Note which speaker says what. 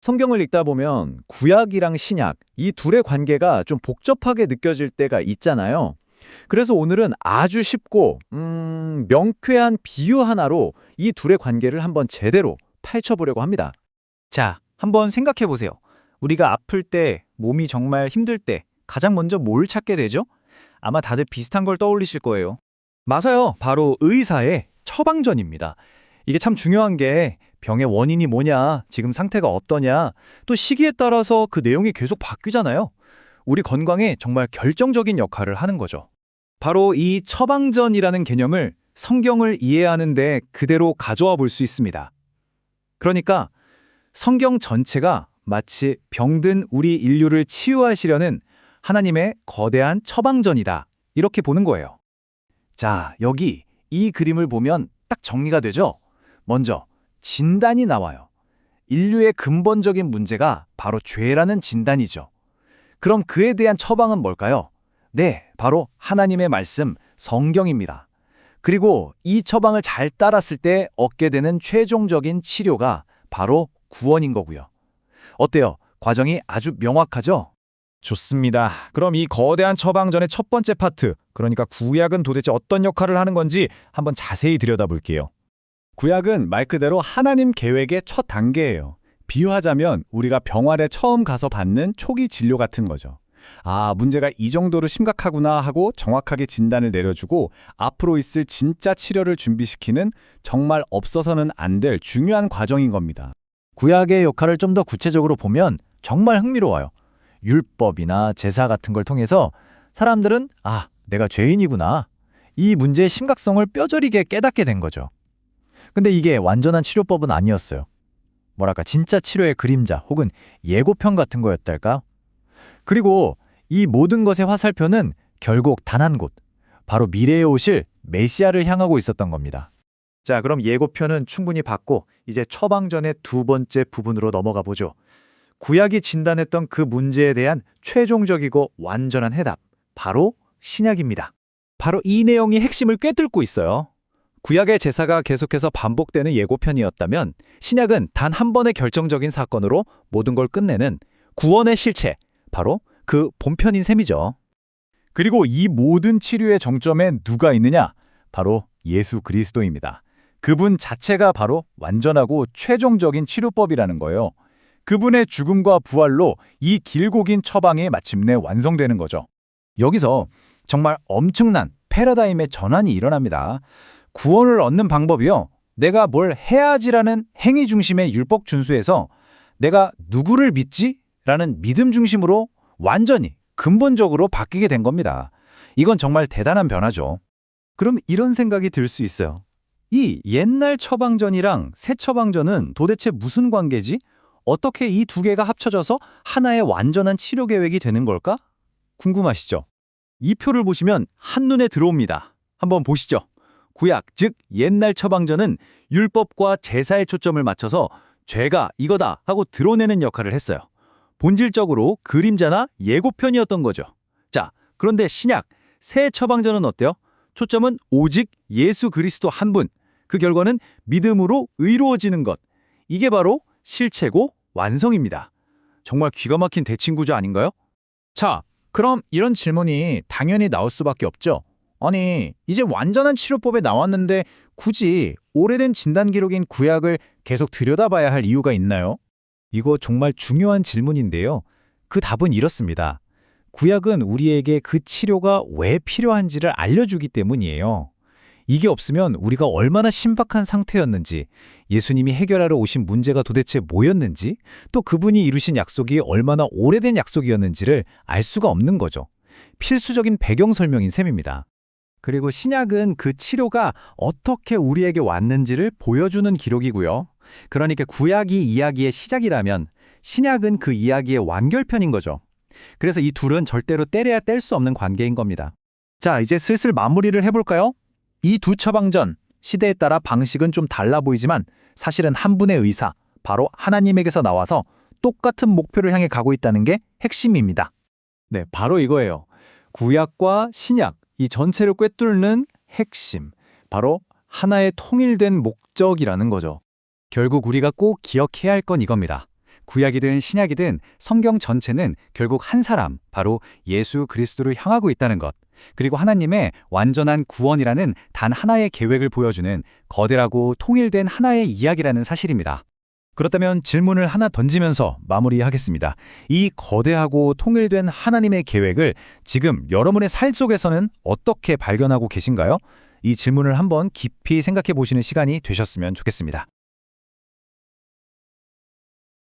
Speaker 1: 성경을 읽다 보면 구약이랑 신약, 이 둘의 관계가 좀 복잡하게 느껴질 때가 있잖아요. 그래서 오늘은 아주 쉽고, 명쾌한 비유 하나로 이 둘의 관계를 한번 제대로 파헤쳐보려고 합니다.
Speaker 2: 자, 한번 생각해 보세요. 우리가 아플 때, 몸이 정말 힘들 때 가장 먼저 뭘 찾게 되죠? 아마 다들 비슷한 걸 떠올리실 거예요.
Speaker 3: 맞아요. 바로 의사의 처방전입니다. 이게 참 중요한 게 병의 원인이 뭐냐, 지금 상태가 어떠냐, 또 시기에 따라서 그 내용이 계속 바뀌잖아요. 우리 건강에 정말 결정적인 역할을 하는 거죠. 바로 이 처방전이라는 개념을 성경을 이해하는데 그대로 가져와 볼 수 있습니다. 그러니까 성경 전체가 마치 병든 우리 인류를 치유하시려는 하나님의 거대한 처방전이다. 이렇게 보는 거예요. 자, 여기 이 그림을 보면 딱 정리가 되죠? 먼저 진단이 나와요. 인류의 근본적인 문제가 바로 죄라는 진단이죠. 그럼 그에 대한 처방은 뭘까요? 네, 바로 하나님의 말씀, 성경입니다. 그리고 이 처방을 잘 따랐을 때 얻게 되는 최종적인 치료가 바로 구원인 거고요. 어때요? 과정이 아주 명확하죠?
Speaker 2: 좋습니다. 그럼 이 거대한 처방전의 첫 번째 파트, 그러니까 구약은 도대체 어떤 역할을 하는 건지 한번 자세히 들여다볼게요.
Speaker 3: 구약은 말 그대로 하나님 계획의 첫 단계예요. 비유하자면 우리가 병원에 처음 가서 받는 초기 진료 같은 거죠. 아, 문제가 이 정도로 심각하구나 하고 정확하게 진단을 내려주고 앞으로 있을 진짜 치료를 준비시키는 정말 없어서는 안 될 중요한 과정인 겁니다.
Speaker 1: 구약의 역할을 좀 더 구체적으로 보면 정말 흥미로워요. 율법이나 제사 같은 걸 통해서 사람들은 내가 죄인이구나. 이 문제의 심각성을 뼈저리게 깨닫게 된 거죠. 근데 이게 완전한 치료법은 아니었어요. 뭐랄까 진짜 치료의 그림자 혹은 예고편 같은 거였달까? 그리고 이 모든 것의 화살표는 결국 단 한 곳, 바로 미래에 오실 메시아를 향하고 있었던 겁니다.
Speaker 2: 자, 그럼 예고편은 충분히 봤고 이제 처방전의 두 번째 부분으로 넘어가 보죠. 구약이 진단했던 그 문제에 대한 최종적이고 완전한 해답, 바로 신약입니다.
Speaker 3: 바로 이 내용이 핵심을 꿰뚫고 있어요. 구약의 제사가 계속해서 반복되는 예고편이었다면 신약은 단 한 번의 결정적인 사건으로 모든 걸 끝내는 구원의 실체, 바로 그 본편인 셈이죠. 그리고 이 모든 치료의 정점에 누가 있느냐? 바로 예수 그리스도입니다. 그분 자체가 바로 완전하고 최종적인 치료법이라는 거예요. 그분의 죽음과 부활로 이 길고 긴 처방이 마침내 완성되는 거죠. 여기서 정말 엄청난 패러다임의 전환이 일어납니다. 구원을 얻는 방법이요. 내가 뭘 해야지라는 행위 중심의 율법 준수에서 내가 누구를 믿지? 라는 믿음 중심으로 완전히 근본적으로 바뀌게 된 겁니다. 이건 정말 대단한 변화죠. 그럼 이런 생각이 들 수 있어요. 이 옛날 처방전이랑 새 처방전은 도대체 무슨 관계지? 어떻게 이 두 개가 합쳐져서 하나의 완전한 치료 계획이 되는 걸까? 궁금하시죠? 이 표를 보시면 한눈에 들어옵니다. 한번 보시죠. 구약, 즉 옛날 처방전은 율법과 제사에 초점을 맞춰서 죄가 이거다 하고 드러내는 역할을 했어요. 본질적으로 그림자나 예고편이었던 거죠. 자, 그런데 신약, 새 처방전은 어때요? 초점은 오직 예수 그리스도 한 분. 그 결과는 믿음으로 의로워지는 것. 이게 바로 실체고 완성입니다. 정말 기가 막힌 대칭구조 아닌가요? 자, 그럼 이런 질문이 당연히 나올 수밖에 없죠. 아니, 이제 완전한 치료법에 나왔는데 굳이 오래된 진단 기록인 구약을 계속 들여다봐야 할 이유가 있나요? 이거 정말 중요한 질문인데요. 그 답은 이렇습니다. 구약은 우리에게 그 치료가 왜 필요한지를 알려주기 때문이에요. 이게 없으면 우리가 얼마나 신박한 상태였는지, 예수님이 해결하러 오신 문제가 도대체 뭐였는지, 또 그분이 이루신 약속이 얼마나 오래된 약속이었는지를 알 수가 없는 거죠. 필수적인 배경 설명인 셈입니다. 그리고 신약은 그 치료가 어떻게 우리에게 왔는지를 보여주는 기록이고요. 그러니까 구약이 이야기의 시작이라면 신약은 그 이야기의 완결편인 거죠. 그래서 이 둘은 절대로 떼려야 뗄 수 없는 관계인 겁니다. 자, 이제 슬슬 마무리를 해볼까요? 이 두 처방전, 시대에 따라 방식은 좀 달라 보이지만 사실은 한 분의 의사, 바로 하나님에게서 나와서 똑같은 목표를 향해 가고 있다는 게 핵심입니다. 네, 바로 이거예요. 구약과 신약, 이 전체를 꿰뚫는 핵심, 바로 하나의 통일된 목적이라는 거죠. 결국 우리가 꼭 기억해야 할 건 이겁니다. 구약이든 신약이든 성경 전체는 결국 한 사람, 바로 예수 그리스도를 향하고 있다는 것. 그리고 하나님의 완전한 구원이라는 단 하나의 계획을 보여주는 거대하고 통일된 하나의 이야기라는 사실입니다. 그렇다면 질문을 하나 던지면서 마무리하겠습니다. 이 거대하고 통일된 하나님의 계획을 지금 여러분의 삶 속에서는 어떻게 발견하고 계신가요? 이 질문을 한번 깊이 생각해 보시는 시간이 되셨으면 좋겠습니다.